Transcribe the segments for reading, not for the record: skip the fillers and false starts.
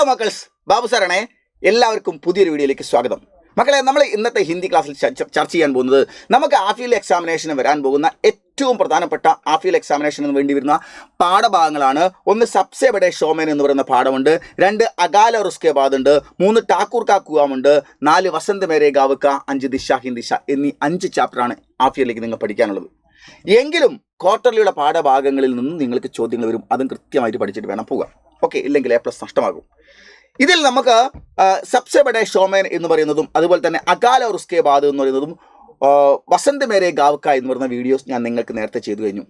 മക്കൾസ്, ബാബു സാറാണേ. എല്ലാവർക്കും പുതിയൊരു വീഡിയോയിലേക്ക് സ്വാഗതം. മക്കളെ, നമ്മൾ ഇന്നത്തെ ഹിന്ദി ക്ലാസ്സിൽ ചർച്ച ചെയ്യാൻ പോകുന്നത് നമുക്ക് ആഫീൽ എക്സാമിനേഷന് വരാൻ പോകുന്ന ഏറ്റവും പ്രധാനപ്പെട്ട ആഫീൽ എക്സാമിനേഷന് വേണ്ടി വരുന്ന പാഠഭാഗങ്ങളാണ്. ഒന്ന് സബ്സെ ബഡേ ഷോമേൻ എന്ന് പറയുന്ന പാഠമുണ്ട്, 2 അകാല और उसके बाद ഉണ്ട്, 3 ഠാക്കൂർ കാ കുവാം ഉണ്ട്, 4 വസന്ത് മേരെ ഗാവ് കാ, 5 ദിശ ഹിന്ദി ദിശ എന്നീ 5 ചാപ്റ്ററാണ് ആഫീലിലേക്ക് നിങ്ങൾ പഠിക്കാനുള്ളത്. എങ്കിലും ക്വാർട്ടർലിയുടെ പാഠഭാഗങ്ങളിൽ നിന്നും നിങ്ങൾക്ക് ചോദ്യങ്ങൾ വരും. അതും കൃത്യമായിട്ട് പഠിച്ചിട്ട് വേണം പോകാം. ഓക്കെ, ഇല്ലെങ്കിൽ A+ നഷ്ടമാകും. ഇതിൽ നമുക്ക് സബ്സെ ബഡേ ഷോമേൻ എന്ന് പറയുന്നതും അതുപോലെ തന്നെ അകാല और उसके बाद എന്ന് പറയുന്നതും വസന്ത് മേരെ ഗാവ് കാ എന്ന് പറയുന്ന വീഡിയോസ് ഞാൻ നിങ്ങൾക്ക് നേരത്തെ ചെയ്തു കഴിഞ്ഞു.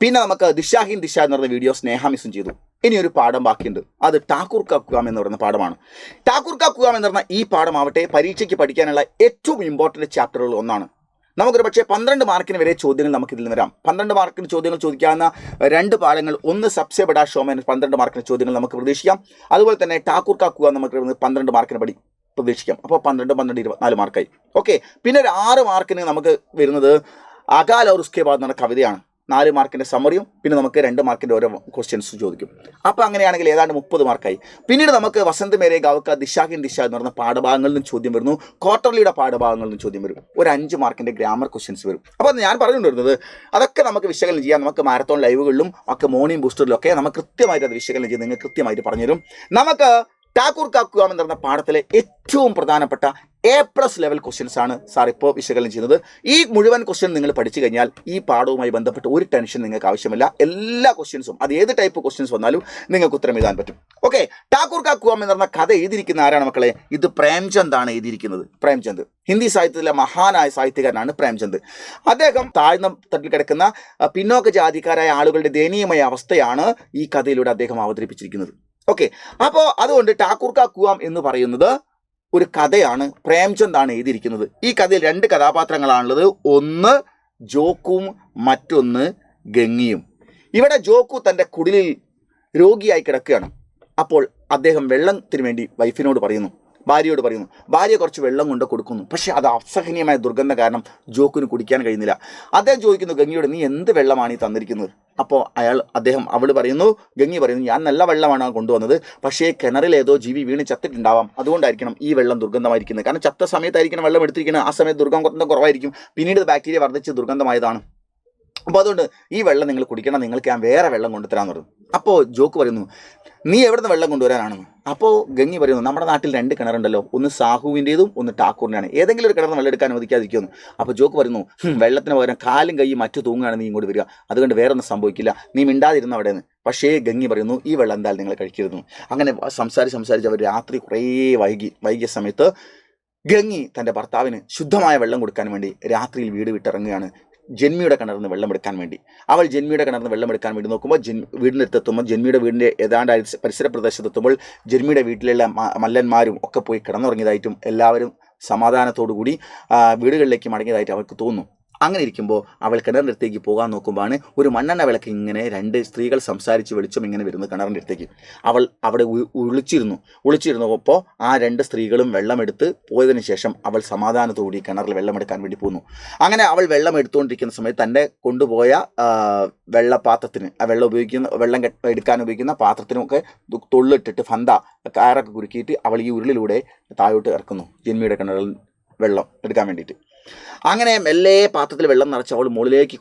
പിന്നെ നമുക്ക് ദിശാഹിൻ ദിശ എന്ന് പറയുന്ന വീഡിയോ സ്നേഹ മിസ്സും ചെയ്തു. ഇനി ഒരു പാഠം ബാക്കിയുണ്ട്, അത് ഠാക്കൂർ കാ കുവാം എന്ന് പറയുന്ന പാഠമാണ്. ഠാക്കൂർ കാ കുവാം എന്ന് പറഞ്ഞ ഈ പാഠമാവട്ടെ പരീക്ഷയ്ക്ക് പഠിക്കാനുള്ള ഏറ്റവും ഇമ്പോർട്ടൻറ്റ് ചാപ്റ്ററുകളിൽ ഒന്നാണ്. നമുക്കൊരു പക്ഷേ 12 മാർക്കിന് വരെ ചോദ്യങ്ങൾ നമുക്കിതിൽ നിന്ന് വരാം. 12 മാർക്കിന് ചോദ്യങ്ങൾ ചോദിക്കാവുന്ന 2 പാഠങ്ങൾ, ഒന്ന് സബ്സെ ബഡാ ഷോമേൻ 12 മാർക്കിന് ചോദ്യങ്ങൾ നമുക്ക് പ്രതീക്ഷിക്കാം. അതുപോലെ തന്നെ ഠാക്കൂർ കാ കുവാം നമുക്ക് 12 മാർക്കിന് പ്രതീക്ഷിക്കാം. അപ്പോൾ 12, 24 മാർക്കായി. ഓക്കെ, പിന്നെ ഒരു 6 മാർക്കിന് നമുക്ക് വരുന്നത് അകാല और उसके बाद എന്ന കവിതയാണ്. 4 മാർക്കിൻ്റെ സമ്മറിയും പിന്നെ നമുക്ക് 2 മാർക്കിൻ്റെ ഓരോ ക്വസ്റ്റ്യൻസ് ചോദിക്കും. അപ്പോൾ അങ്ങനെയാണെങ്കിൽ ഏതാണ്ട് 30 മാർക്കായി. പിന്നീട് നമുക്ക് വസന്ത് മേരെ ഗാവ് കാ, ദിശാഹിൻ ദിശ എന്ന് പറഞ്ഞ പാഠഭാഗങ്ങളിൽ നിന്നും ചോദ്യം വരുന്നു. ക്വാർട്ടർലിയുടെ പാഠഭാഗങ്ങളിൽ നിന്നും ചോദ്യം വരും. ഒരു 5 മാർക്കിൻ്റെ ഗ്രാമർ ക്വസ്റ്റ്യൻസ് വരും. അപ്പോൾ ഞാൻ പറഞ്ഞുകൊണ്ടിരുന്നത് അതൊക്കെ നമുക്ക് വിശകലനം ചെയ്യാം. നമുക്ക് മാരത്തോൺ ലൈവുകളിലും ഒക്കെ മോർണിംഗ് ബൂസ്റ്ററിലും ഒക്കെ നമുക്ക് കൃത്യമായിട്ട് അത് വിശകലനം ചെയ്ത് നിങ്ങൾ കൃത്യമായിട്ട് പറഞ്ഞുതരും. നമുക്ക് ഠാക്കൂർ കാ കുവാം എന്ന് പറഞ്ഞ പാഠത്തിലെ ഏറ്റവും പ്രധാനപ്പെട്ട A+ ലെവൽ ക്വസ്റ്റ്യൻസ് ആണ് സാർ ഇപ്പോൾ വിശകലനം ചെയ്യുന്നത്. ഈ മുഴുവൻ ക്വസ്റ്റ്യൻ നിങ്ങൾ പഠിച്ചു കഴിഞ്ഞാൽ ഈ പാഠവുമായി ബന്ധപ്പെട്ട് ഒരു ടെൻഷൻ നിങ്ങൾക്ക് ആവശ്യമില്ല. എല്ലാ ക്വസ്റ്റ്യൻസും, അത് ഏത് ടൈപ്പ് ക്വസ്റ്റ്യൻസ് വന്നാലും നിങ്ങൾക്ക് ഉത്തരം എഴുതാൻ പറ്റും. ഓക്കെ, ഠാക്കൂർ കാ കുവാം എന്ന് പറഞ്ഞ കഥ എഴുതിയിരിക്കുന്ന ആരാണ് മക്കളെ? ഇത് പ്രേംചന്ദ് ആണ് എഴുതിയിരിക്കുന്നത്. പ്രേംചന്ദ് ഹിന്ദി സാഹിത്യത്തിലെ മഹാനായ സാഹിത്യകാരനാണ് പ്രേംചന്ദ്. അദ്ദേഹം താഴ്ന്ന തട്ടിൽ കിടക്കുന്ന പിന്നോക്ക ജാതിക്കാരായ ആളുകളുടെ ദയനീയമായ അവസ്ഥയാണ് ഈ കഥയിലൂടെ അദ്ദേഹം അവതരിപ്പിച്ചിരിക്കുന്നത്. ഓക്കെ, അപ്പോൾ അതുകൊണ്ട് ഠാക്കൂർ കാ കുവാം എന്ന് പറയുന്നത് ഒരു കഥയാണ്. പ്രേംചന്ദ് ആണ് എഴുതിയിരിക്കുന്നത്. ഈ കഥയിൽ 2 കഥാപാത്രങ്ങളാണുള്ളത്. ഒന്ന് ജോക്കും മറ്റൊന്ന് ഗംഗിയും. ഇവിടെ ജോക്കു തൻ്റെ കുടിലിൽ രോഗിയായി കിടക്കുകയാണ്. അപ്പോൾ അദ്ദേഹം വെള്ളത്തിന് വേണ്ടി ഭാര്യയോട് പറയുന്നു. ഭാര്യ കുറച്ച് വെള്ളം കൊണ്ട് കൊടുക്കുന്നു. പക്ഷേ അത് അസഹനീയമായ ദുർഗന്ധം കാരണം ജോക്കിന് കുടിക്കാൻ കഴിയുന്നില്ല. അദ്ദേഹം ചോദിക്കുന്നു ഗംഗിയോട്, നീ എന്ത് വെള്ളമാണ് ഈ തന്നിരിക്കുന്നത്? അപ്പോൾ അവൾ പറയുന്നു, ഗംഗി പറയുന്നു, ഞാൻ നല്ല വെള്ളമാണ് കൊണ്ടുവന്നത്, പക്ഷേ കിണറിൽ ഏതോ ജീവി വീണ് ചത്തിട്ടുണ്ടാവാം, അതുകൊണ്ടായിരിക്കണം ഈ വെള്ളം ദുർഗന്ധമായിരിക്കുന്നത്. കാരണം ചത്ത സമയത്തായിരിക്കണം വെള്ളം എടുത്തിരിക്കുന്നത്. ആ സമയത്ത് ദുർഗന്ധം കുറവായിരിക്കും. പിന്നീട് ബാക്ടീരിയ വർദ്ധിച്ച് ദുർഗന്ധമായതാണ്. അപ്പോൾ അതുകൊണ്ട് ഈ വെള്ളം നിങ്ങൾ കുടിക്കണം, നിങ്ങൾക്ക് ഞാൻ വേറെ വെള്ളം കൊണ്ടുതരാമെന്ന് പറഞ്ഞു. അപ്പോൾ ജോക്ക് പറയുന്നു, നീ എവിടെ നിന്ന് വെള്ളം കൊണ്ടുവരാനാണെന്ന്. അപ്പോൾ ഗംഗി പറയുന്നു, നമ്മുടെ നാട്ടിൽ 2 കിണറുണ്ടല്ലോ, ഒന്ന് സാഹുവിൻ്റെതും ഒന്ന് ഠാക്കൂറിൻ്റെയാണ്, ഏതെങ്കിലും ഒരു കിണറിന് വെള്ളം എടുക്കാൻ അനുവദിക്കാതിരിക്കുമെന്ന്. അപ്പോൾ ജോക്ക് പറയുന്നു, വെള്ളത്തിന് പകരം കാലും കൈയും മറ്റു തൂങ്ങുകയാണ് നീ ഇങ്ങോട്ട് വരിക, അതുകൊണ്ട് വേറെ ഒന്നും സംഭവിക്കില്ല, നീ മിണ്ടാതിരുന്ന അവിടെ നിന്ന്. പക്ഷേ ഗംഗി പറയുന്നു, ഈ വെള്ളം എന്തായാലും നിങ്ങൾ കഴിക്കരുന്നു. അങ്ങനെ സംസാരിച്ച് അവർ രാത്രി കുറേ വൈകിയ സമയത്ത് ഗംഗി തൻ്റെ ഭർത്താവിന് ശുദ്ധമായ വെള്ളം കൊടുക്കാൻ വേണ്ടി രാത്രിയിൽ വീട് വിട്ടിറങ്ങുകയാണ്. ജന്മിയുടെ കിണറിൽ നിന്ന് വെള്ളം എടുക്കാൻ വേണ്ടി. അവൾ ജന്മിയുടെ കിണറിൽ നിന്ന് വെള്ളം എടുക്കാൻ വേണ്ടി നോക്കുമ്പോൾ വീടിൻ്റെ അടുത്തെത്തുമ്പോൾ ജന്മിയുടെ വീടിൻ്റെ ഏതാണ്ട് പരിസര പ്രദേശത്തെത്തുമ്പോൾ ജന്മിയുടെ വീട്ടിലുള്ള മല്ലന്മാരും ഒക്കെ പോയി കിടന്നുറങ്ങിയതായിട്ടും എല്ലാവരും സമാധാനത്തോടു കൂടി വീടുകളിലേക്ക് മടങ്ങിയതായിട്ട് അവൾക്ക് തോന്നുന്നു. അങ്ങനെ ഇരിക്കുമ്പോൾ അവൾ കിണറിൻ്റെ അടുത്തേക്ക് പോകാൻ നോക്കുമ്പോഴാണ് ഒരു മണ്ണെണ്ണ വിളക്ക് ഇങ്ങനെ 2 സ്ത്രീകൾ സംസാരിച്ച് വെളിച്ചം ഇങ്ങനെ വരുന്നു കിണറിൻ്റെ അടുത്തേക്ക്. അവൾ അവിടെ ഒളിച്ചിരുന്നപ്പോൾ ആ 2 സ്ത്രീകളും വെള്ളമെടുത്ത് പോയതിനു ശേഷം അവൾ സമാധാനത്തോടുകൂടി കിണറിൽ വെള്ളമെടുക്കാൻ വേണ്ടി പോന്നു. അങ്ങനെ അവൾ വെള്ളം എടുത്തുകൊണ്ടിരിക്കുന്ന സമയത്ത് തൻ്റെ കൊണ്ടുപോയ വെള്ളപാത്രത്തിന്, വെള്ളം എടുക്കാൻ ഉപയോഗിക്കുന്ന പാത്രത്തിനുമൊക്കെ തൊള്ളിട്ടിട്ട് കയറൊക്കെ കുരുക്കിയിട്ട് അവൾ ഈ ഉരുളിലൂടെ താഴോട്ട് ഇറക്കുന്നു ജന്മിയുടെ കിണറിൽ വെള്ളം എടുക്കാൻ വേണ്ടിയിട്ട്. അങ്ങനെ മെല്ലെ പാത്രത്തിൽ വെള്ളം നിറച്ച് അവൾ മുകളിലേക്ക്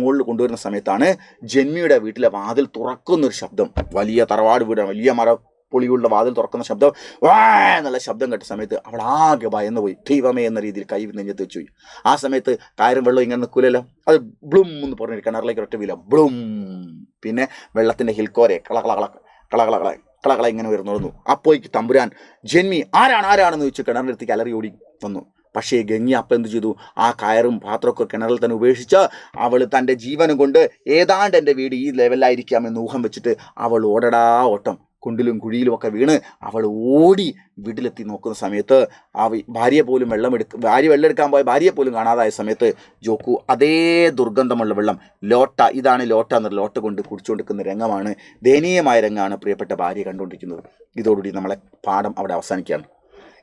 മുകളിൽ കൊണ്ടുവരുന്ന സമയത്താണ് ജന്മിയുടെ വീട്ടിലെ വാതിൽ തുറക്കുന്നൊരു ശബ്ദം. വലിയ തറവാട് വീടാണ്, വലിയ പൊളിയുള്ള വാതിൽ തുറക്കുന്ന ശബ്ദം, വാ എന്നുള്ള ശബ്ദം കേട്ട സമയത്ത് അവൾ ആകെ ഭയന്ന് പോയി. ദൈവമേ എന്ന രീതിയിൽ കൈ നെഞ്ഞത്ത് വെച്ച് പോയി. ആ സമയത്ത് കയറും വെള്ളം ഇങ്ങനെ നിൽക്കൂലല്ലോ, അത് ബ്ലും എന്ന് പറഞ്ഞിട്ട് കിണറിലേക്ക് ഒറ്റ വീല ബ്ലും. പിന്നെ വെള്ളത്തിൻ്റെ ഹിൽക്കോരെ കളകള ഇങ്ങനെ വരുന്നു. അപ്പോഴേക്ക് തമ്പുരാൻ ജന്മി ആരാണെന്ന് ചോദിച്ചു കിണറിൻ്റെ അടുത്തേക്ക് അലറി ഓടി വന്നു. പക്ഷേ ഗംഗി അപ്പം എന്ത് ചെയ്തു? ആ കയറും പാത്രമൊക്കെ കിണറിൽ തന്നെ ഉപേക്ഷിച്ച് അവൾ തൻ്റെ ജീവനും കൊണ്ട് ഏതാണ്ട് എൻ്റെ വീട് ഈ ലെവലിലായിരിക്കാമെന്ന് ഊഹം വെച്ചിട്ട് അവൾ ഓട്ടം കുണ്ടിലും കുഴിയിലും ഒക്കെ വീണ് അവൾ ഓടി വീട്ടിലെത്തി നോക്കുന്ന സമയത്ത് ഭാര്യ വെള്ളം എടുക്കാൻ പോയ ഭാര്യയെ പോലും കാണാതായ സമയത്ത് ജോക്കു അതേ ദുർഗന്ധമുള്ള വെള്ളം ഇതാണ് ലോട്ട എന്നൊരു ലോട്ട കൊണ്ട് കുടിച്ചുകൊണ്ടിരിക്കുന്ന രംഗമാണ്. ദയനീയമായ രംഗമാണ് പ്രിയപ്പെട്ട ഭാര്യ കണ്ടുകൊണ്ടിരിക്കുന്നത്. ഇതോടുകൂടി നമ്മളെ പാഠം അവിടെ അവസാനിക്കുകയാണ്.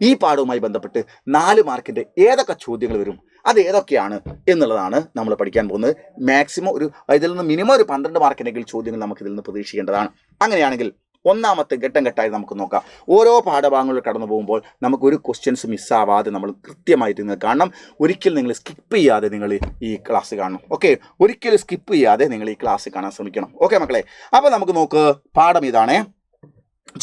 ഈ പാഠവുമായി ബന്ധപ്പെട്ട് 4 മാർക്കിൻ്റെ ഏതൊക്കെ ചോദ്യങ്ങൾ വരും, അത് ഏതൊക്കെയാണ് എന്നുള്ളതാണ് നമ്മൾ പഠിക്കാൻ പോകുന്നത്. മാക്സിമം ഇതിൽ നിന്ന് മിനിമം ഒരു 12 മാർക്കിനെങ്കിലും ചോദ്യങ്ങൾ നമുക്കിതിൽ നിന്ന് പ്രതീക്ഷിക്കേണ്ടതാണ്. അങ്ങനെയാണെങ്കിൽ ഒന്നാമത്തെ ഘട്ടം ഘട്ടമായി നമുക്ക് നോക്കാം. ഓരോ പാഠഭാഗങ്ങളിൽ കടന്നു പോകുമ്പോൾ നമുക്കൊരു ക്വസ്റ്റ്യൻസ് മിസ്സാവാതെ നമ്മൾ കൃത്യമായിട്ട് നിങ്ങൾ കാണണം. ഒരിക്കലും നിങ്ങൾ സ്കിപ്പ് ചെയ്യാതെ നിങ്ങൾ ഈ ക്ലാസ് കാണണം. ഓക്കെ, ഒരിക്കലും സ്കിപ്പ് ചെയ്യാതെ നിങ്ങൾ ഈ ക്ലാസ് കാണാൻ ശ്രമിക്കണം. ഓക്കെ മക്കളെ, അപ്പോൾ നമുക്ക് നോക്ക്. പാഠം ഇതാണേ,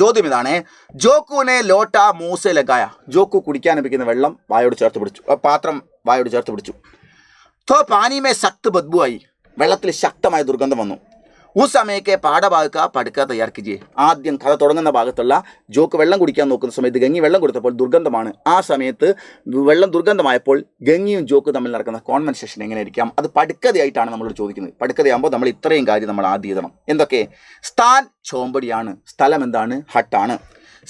ചോദ്യം ഇതാണ്. ജോക്കുവിനെ ലോട്ട മൂസെ ലഗായ. ജോക്കു കുടിക്കാൻ ലഭിക്കുന്ന വെള്ളം വായോട് ചേർത്ത് പിടിച്ചു, പാത്രം വായോട് ചേർത്ത് പിടിച്ചു. തോ പാനിമേ സഖ്ത് ബദ്ബു ആയി. വെള്ളത്തിൽ ശക്തമായ ദുർഗന്ധം വന്നു. ഉസ് സമയಕ್ಕೆ പാഠഭാഗ പഠിക്കുക തയ്യാർ കീജിയെ. ആദ്യം കഥ തുടങ്ങുന്ന ഭാഗത്തുള്ള ജോക്ക് വെള്ളം കുടിക്കാൻ നോക്കുന്ന സമയത്ത് ഗംഗി വെള്ളം കൊടുത്തപ്പോൾ ദുർഗന്ധമാണ്. ആ സമയത്ത് വെള്ളം ദുർഗന്ധമായപ്പോൾ ഗംഗിയും ജോക്കും തമ്മിൽ നടക്കുന്ന കോൺവെർസേഷൻ എങ്ങനെയായിരിക്കാം? അത് പടുക്കതയായിട്ടാണ് നമ്മളോട് ചോദിക്കുന്നത്. പടുക്കതയാകുമ്പോൾ നമ്മൾ ഇത്രയും കാര്യം നമ്മൾ ആദ്യം എഴുതണം. എന്തൊക്കെ? സ്ഥാൻ ചോമ്പടിയാണ്, സ്ഥലം എന്താണ്? ഹട്ടാണ്.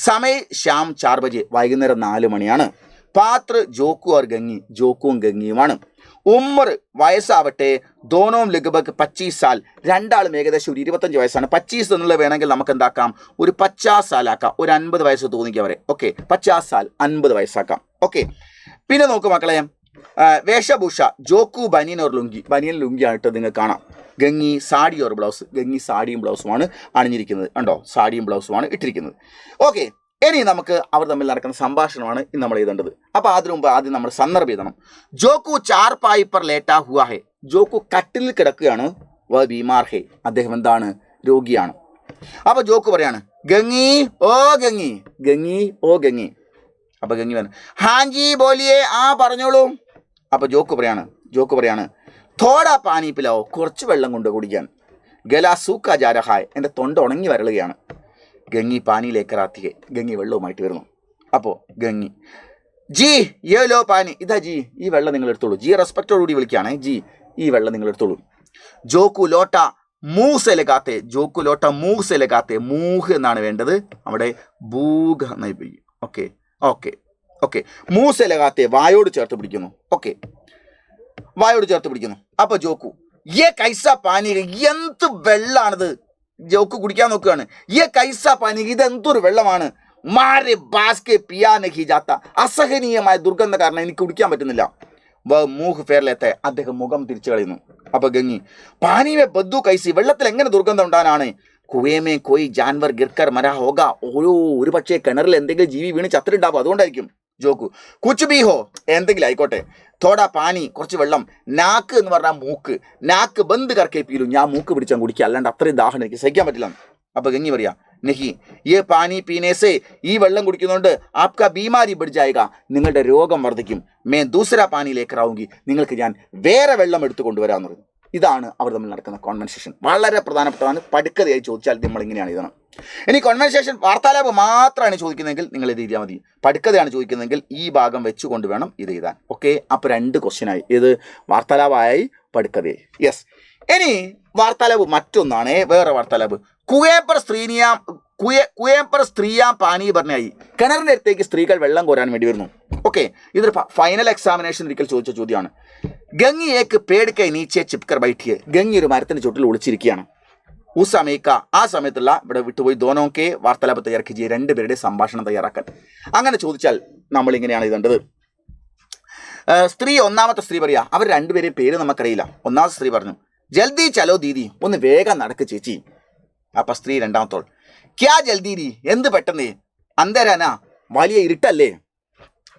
സമയ് ശ്യാം 4 ബജെ, വൈകുന്നേരം 4 മണിയാണ്. പാത്ര ജോക്കു ഓർ ഗംഗി, ജോക്കുവും ഗംഗിയുമാണ്. ഉമ്മർ വയസ്സാവട്ടെ ദോനോം ലഗ്ഭഗ് 25 സാൽ, രണ്ടാളും ഏകദേശം ഒരു 25 വയസ്സാണ്. 25 എന്നുള്ളത് വേണമെങ്കിൽ നമുക്ക് എന്താക്കാം, ഒരു 50 സാലാക്കാം, ഒരു 50 വയസ്സ് തോന്നിക്കുക വരെ. ഓക്കെ, 50 സാൽ 50 വയസ്സാക്കാം. ഓക്കെ, പിന്നെ നോക്ക് മക്കളെ, വേഷഭൂഷ ജോക്കു ബനിയൻ ഓർ ലുങ്കി, ബനിയൻ ലുങ്കി ആയിട്ട് നിങ്ങൾക്ക് കാണാം. Gangi സാഡി or blouse, Gangi സാഡിയും ബ്ലൗസുമാണ് അണിഞ്ഞിരിക്കുന്നത്. കണ്ടോ, സാഡിയും ബ്ലൗസുമാണ് ഇട്ടിരിക്കുന്നത്. ഓക്കെ, ഇനി നമുക്ക് അവർ തമ്മിൽ നടക്കുന്ന സംഭാഷണമാണ് ഇന്ന് നമ്മൾ എഴുതേണ്ടത്. അപ്പോൾ അതിനു മുമ്പ് ആദ്യം നമ്മൾ സന്ദർഭം എഴുതണം. ജോക്കു 4 പായി പർ ലേറ്റാ ഹുവാ ഹെ. ജോക്കു കട്ടിലിൽ കിടക്കുകയാണ്. വ ബീമാർ ഹെ, അദ്ദേഹം എന്താണ്? രോഗിയാണ്. അപ്പോൾ ജോക്കു പറയാണ്, ഗംഗി ഓ ഗംഗി, ഗംഗി ഓ ഗംഗി. അപ്പോൾ ഗംഗി പറഞ്ഞു, ഹാഞ്ചി ബോലിയേ, ആ പറഞ്ഞോളൂ. അപ്പോൾ ജോക്കു പറയാണ് തോടാ പാനി പിലാവോ, കുറച്ച് വെള്ളം കൊണ്ട് കുടിക്കാൻ. ഗലാ സൂക്ക ജാരഹായ്, എൻ്റെ തൊണ്ട ഉണങ്ങി വരളുകയാണ്. ഗംഗി പാനിയിലേക്ക് റാത്തികെ, ഗംഗി വെള്ളവുമായിട്ട് വരുന്നു. അപ്പോൾ ഗംഗി, ജി യോ ലോ പാനി, ഇതാ ജി, ഈ വെള്ളം നിങ്ങൾ എടുത്തോളൂ. ജി റെസ്പെക്റ്റോടുകൂടി വിളിക്കുകയാണ്. ജി, ഈ വെള്ളം നിങ്ങൾ എടുത്തോളൂ. ജോക്കു ലോട്ട മൂസെ ലഗാത്തെ, ജോക്കു ലോട്ട മൂസെ ലഗാത്തെ, മൂഹ് എന്നാണ് വേണ്ടത്, അവിടെ ബൂഗ് എന്നായി പോയി. ഓക്കെ ഓക്കെ ഓക്കെ, മൂസെ ലഗാത്തെ വായോട് ചേർത്ത് പിടിക്കുന്നു. ഓക്കെ, വായോട് ചേർത്ത് പിടിക്കുന്നു. അപ്പോൾ ജോക്കു, യേ കൈസ പാനി, എന്ത് വെള്ളാണിത്? ജോക്ക് കുടിക്കാൻ നോക്കുകയാണ്. ഈ കൈസ പാനി, ഇതെന്തൊരു വെള്ളമാണ്? മാരെ ബാസ്കെ പിയാനഹി ജാത്ത, അസഹനീയമായ ദുർഗന്ധ കാരണം എനിക്ക് കുടിക്കാൻ പറ്റുന്നില്ല. വ മൂഹ് ഫേർലെത്തെ, അദ്ദേഹം മുഖം തിരിച്ചു കളയുന്നു. അപ്പൊ ഗംഗി, പാനിമേ ബദ്ദു കൈസി, വെള്ളത്തിൽ എങ്ങനെ ദുർഗന്ധം ഉണ്ടാകാനാണ്? കുവേമേ കോയി ജാൻവർ ഗിർക്കർ മരാ ഹോഗ, ഒരു പക്ഷേ കിണറിൽ എന്തെങ്കിലും ജീവി വീണ് ചത്തിട്ടുണ്ടാവും, അതുകൊണ്ടായിരിക്കും. ജോക്കു, കുച്ച് ബി ഹോ, എന്തെങ്കിലും ആയിക്കോട്ടെ. തോടാ പാനി, കുറച്ച് വെള്ളം. നാക്ക് എന്ന് പറഞ്ഞാൽ മൂക്ക്. നാക്ക് ബന്ദ് കറക്കെ പീലു, ഞാൻ മൂക്ക് പിടിച്ചാൽ കുടിക്കുക, അല്ലാണ്ട് അത്രയും ദാഹം എനിക്ക് സഹിക്കാൻ പറ്റില്ല. അപ്പൊ ഗംഗി പറയാ, നഹി യേ പാനി പീനേസേ, ഈ വെള്ളം കുടിക്കുന്നതുകൊണ്ട് ആപ്കാ ബീമാരി ബിഡ്ജായക, നിങ്ങളുടെ രോഗം വർദ്ധിക്കും. മേ ദൂസര പാനിയിലേക്ക് റാവുങ്കി, നിങ്ങൾക്ക് ഞാൻ വേറെ വെള്ളം എടുത്തു കൊണ്ടുവരാമെന്ന് പറഞ്ഞു. ഇതാണ് അവർ തമ്മിൽ നടക്കുന്ന കോൺവെർസേഷൻ. വളരെ പ്രധാനപ്പെട്ടതാണ്. പടുക്കതയായി ചോദിച്ചാൽ നമ്മൾ ഇങ്ങനെയാണ് എഴുതണം. ഇനി കോൺവെർസേഷൻ വാർത്താലാപം മാത്രമാണ് ചോദിക്കുന്നതെങ്കിൽ നിങ്ങൾ ഇത് എഴുതിയാൽ മതി. പടുക്കതയാണ് ചോദിക്കുന്നതെങ്കിൽ ഈ ഭാഗം വെച്ചുകൊണ്ട് വേണം ഇത് എഴുതാൻ. ഓക്കെ, അപ്പോൾ 2 ക്വസ്റ്റ്യനായി. ഇത് വാർത്താലാപമായി, പടുക്കതയായി. യെസ്, ഇനി വാർത്താലാപ് മറ്റൊന്നാണ്, വേറെ വാർത്താലാപ്. കുയേപ്പർ സ്ത്രീയാം പാനി പറഞ്ഞായി, കിണറിൻ്റെ അടുത്തേക്ക് സ്ത്രീകൾ വെള്ളം കോരാൻ വേണ്ടി വരുന്നു. ഓക്കെ, ഇതൊരു ഫൈനൽ എക്സാമിനേഷൻ ഒരിക്കൽ ചോദിച്ച ചോദ്യമാണ്. ഗംഗി ഏക്ക് പേടിക്കൈ നീച്ചെ ചിപ്കർ ബൈഠിയെ, ഗംഗി ഒരു മരത്തിന് ചുട്ടിൽ ഒളിച്ചിരിക്കുകയാണ്. ഉസമേക്ക, ആ സമയത്തുള്ള ഇവിടെ വിട്ടുപോയി ദോനോക്കെ വാർത്താലാപ് തയ്യാറാക്കി ചെയ്യ, 2 പേരുടെ സംഭാഷണം തയ്യാറാക്കാൻ. അങ്ങനെ ചോദിച്ചാൽ നമ്മൾ ഇങ്ങനെയാണ് എഴുതേണ്ടത്. സ്ത്രീ, ഒന്നാമത്തെ സ്ത്രീ പറയാ, അവർ 2 പേരെയും പേര് നമുക്കറിയില്ല. ഒന്നാമത്തെ സ്ത്രീ പറഞ്ഞു, ജൽദി ചലോ ദീദി, ഒന്ന് വേഗം നടക്ക് ചേച്ചി. അപ്പൊ സ്ത്രീ രണ്ടാമത്തോൾ, ക്യാ ജൽദി ദീ, എന്ത് പെട്ടെന്നേ? അന്തരാനാ, വലിയ ഇരുട്ടല്ലേ?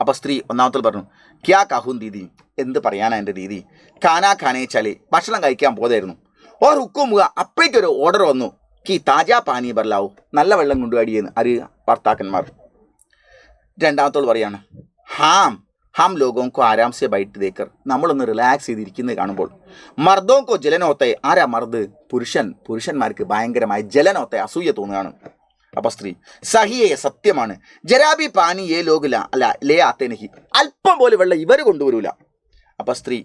അപ്പൊ സ്ത്രീ ഒന്നാമത്തോൾ പറഞ്ഞു, ക്യാ കഹൂൻ ദീദി, എന്ത് പറയാനാ എൻ്റെ ദീദി? ഖാനാ ഖാനേ ചലേ, ഭക്ഷണം കഴിക്കാൻ പോതായിരുന്നു. ഓർ ഹുക്കുമുക, അപ്പോഴേക്കൊരു ഓർഡർ വന്നു. കി താജാ പാനി ബർലാവു, നല്ല വെള്ളം കൊണ്ടുപോടിയെന്ന് അരി ഭർത്താക്കന്മാർ. രണ്ടാമത്തോൾ പറയാണ്, ഹാം ലോകോങ്കോ ആരാംസെ ബൈറ്റ് ദേക്കർ, നമ്മളൊന്ന് റിലാക്സ് ചെയ്തിരിക്കുന്നത് കാണുമ്പോൾ. മർദോങ്കോ ജലനോത്തെ, ആരാ മർദ്? പുരുഷന്മാർക്ക് ഭയങ്കരമായ ജലനോത്തെ, അസൂയ തോന്നുകയാണ്. അപ്പൊ സ്ത്രീ, സഹിയെ, സത്യമാണ്. ജരാബി പാനി ഏ ലോകില അല്ല ലേ ആത്തേനഹി, അല്പം പോലെ വെള്ളം ഇവർ കൊണ്ടുവരൂല. അപ്പൊ സ്ത്രീ,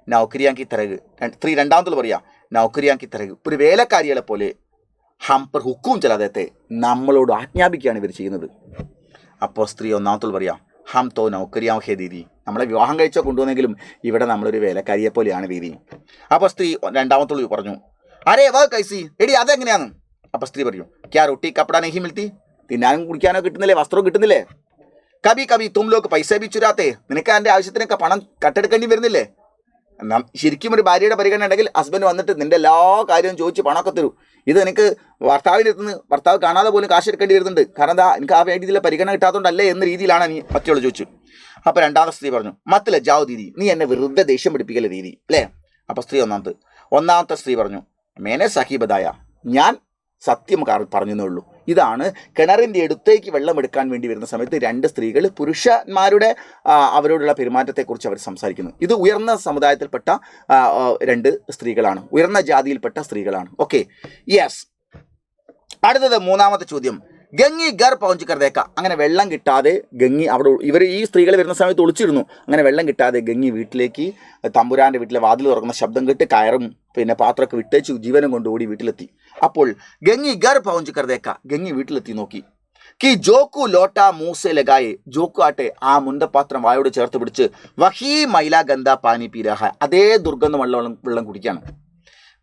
നൗക്കരിയാക്കി തരക്. സ്ത്രീ രണ്ടാമത്തോൾ പറയാ, നൗക്കരിയാക്കി തരക്, ഒരു വേലക്കാരികളെ പോലെ. ഹം പർ ഹുക്കും ചലാദത്തെ, നമ്മളോട് ആജ്ഞാപിക്കുകയാണ് ഇവർ ചെയ്യുന്നത്. അപ്പോൾ സ്ത്രീ ഒന്നാമത്തോൾ പറയാ, ഹം തോ നൗക്കരിയാ ഹേ ദീദി, നമ്മളെ വിവാഹം കഴിച്ചോ കൊണ്ടുവന്നെങ്കിലും ഇവിടെ നമ്മളൊരു വേലക്കാരിയെ പോലെയാണ് ദീദി. അപ്പോൾ സ്ത്രീ രണ്ടാമത്തോൾ പറഞ്ഞു, അരേ വാ കൈസി, എടി അതെങ്ങനെയാണ്? അപ്പോൾ സ്ത്രീ പറയും, ക്യാ റൊട്ടി കപ്പട നെഹി മിൽത്തി, തിന്നാനും കുടിക്കാനോ കിട്ടുന്നില്ലേ, വസ്ത്രവും കിട്ടുന്നില്ലേ? കബി കബി തും ലോക്ക് പൈസ ബി ചുരാത്തെ, നിനക്ക് എൻ്റെ ആവശ്യത്തിനൊക്കെ പണം കട്ടെടുക്കേണ്ടി വരുന്നില്ലേ? ശരിക്കും ഒരു ഭാര്യയുടെ പരിഗണന ഉണ്ടെങ്കിൽ ഹസ്ബൻഡ് വന്നിട്ട് നിന്റെ എല്ലാ കാര്യവും ചോദിച്ച് പണമൊക്കെ തരൂ. ഇത് എനിക്ക് ഭർത്താവിൻ്റെ ഭർത്താവ് കാണാതെ പോലും കാശ് എടുക്കേണ്ടി വരുന്നുണ്ട്. കാരണം എന്താ എനിക്ക് ആ രീതിയിലെ പരിഗണന കിട്ടാത്തതുകൊണ്ടല്ലേ എന്ന രീതിയിലാണ് നീ മറ്റുള്ള ചോദിച്ചു. അപ്പോൾ രണ്ടാമത്തെ സ്ത്രീ പറഞ്ഞു, മത്ത് ലജ്ജാവ് ദീദി, നീ എന്നെ വെറുതെ ദേഷ്യം പിടിപ്പിക്കല്ലേ ദീദി അല്ലേ. അപ്പോൾ സ്ത്രീ ഒന്നാമത്തെ സ്ത്രീ പറഞ്ഞു, മേനെ സഹീബദായ, ഞാൻ സത്യം പറഞ്ഞതേ ഉള്ളൂ. ഇതാണ് കിണറിൻ്റെ അടുത്തേക്ക് വെള്ളം എടുക്കാൻ വേണ്ടി വരുന്ന സമയത്ത് രണ്ട് സ്ത്രീകൾ പുരുഷന്മാരുടെ അവരോടുള്ള പെരുമാറ്റത്തെക്കുറിച്ച് അവർ സംസാരിക്കുന്നു. ഇത് ഉയർന്ന സമുദായത്തിൽപ്പെട്ട രണ്ട് സ്ത്രീകളാണ്, ഉയർന്ന ജാതിയിൽപ്പെട്ട സ്ത്രീകളാണ്. Okay, yes. അടുത്തത് മൂന്നാമത്തെ ചോദ്യം, ഗംഗി ഗർ പहुंच कर देखा. അങ്ങനെ വെള്ളം കിട്ടാതെ ഗംഗി അവിടെ ഈ സ്ത്രീകൾ വരുന്ന സമയത്ത് ഒളിച്ചിരുന്നു. അങ്ങനെ വെള്ളം കിട്ടാതെ ഗംഗി വീട്ടിലേക്ക് തമ്പുരാൻ്റെ വീട്ടിലെ വാതിൽ തുറക്കുന്ന ശബ്ദം കേട്ട് കയറും പിന്നെ പാത്രമൊക്കെ വിട്ടേച്ചു ജീവനം കൊണ്ട് ഓടി വീട്ടിലെത്തി. അപ്പോൾ ഗംഗി ഗർ പहुंच कर देखा, ഗംഗി വീട്ടിലെത്തി നോക്കി. കി ജോക്കു ലോട്ട മൂസെ ലഗായെ, ജോക്കു ആട്ടെ ആ മുണ്ടപാത്രം വായോട് ചേർത്ത് പിടിച്ച് വഹീ മൈല ഗന്ധ പാനി പീ രഹാ, അതേ ദുർഗന്ധം വെള്ളം കുടിക്കുകയാണ്.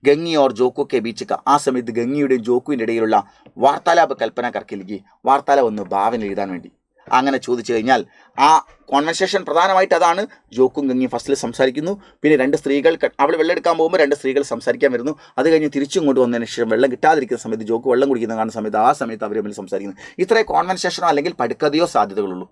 ഗംഗി ഓർ ജോക്കു കെ ബീച്ച് ആ സമയത്ത് ഗംഗിയുടെയും ജോക്കുവിൻ്റെ ഇടയിലുള്ള വാർത്താലാപ കൽപ്പന കർക്കിലേക്ക് വാർത്താലാപം ഒന്ന് ഭാവന എഴുതാൻ വേണ്ടി. അങ്ങനെ ചോദിച്ചു കഴിഞ്ഞാൽ ആ കോൺവെർസേഷൻ പ്രധാനമായിട്ട് അതാണ്. ജോക്കും ഗംഗിയും ഫസ്റ്റിൽ സംസാരിക്കുന്നു, പിന്നെ രണ്ട് സ്ത്രീകൾ അവൾ വെള്ളം എടുക്കാൻ പോകുമ്പോൾ രണ്ട് സ്ത്രീകൾ സംസാരിക്കാൻ വരുന്നു. അത് കഴിഞ്ഞ് തിരിച്ചും കൊണ്ട് വന്നതിന് ശേഷം വെള്ളം കിട്ടാതിരിക്കുന്ന സമയത്ത് ജോക്ക് വെള്ളം കുടിക്കുന്ന കാണുന്ന സമയത്ത് ആ സമയത്ത് അവർ തമ്മിൽ സംസാരിക്കുന്നു. ഇത്രേ കോൺവെർസേഷനോ അല്ലെങ്കിൽ പടുക്കഥയോ സാധ്യതകളുള്ളൂ.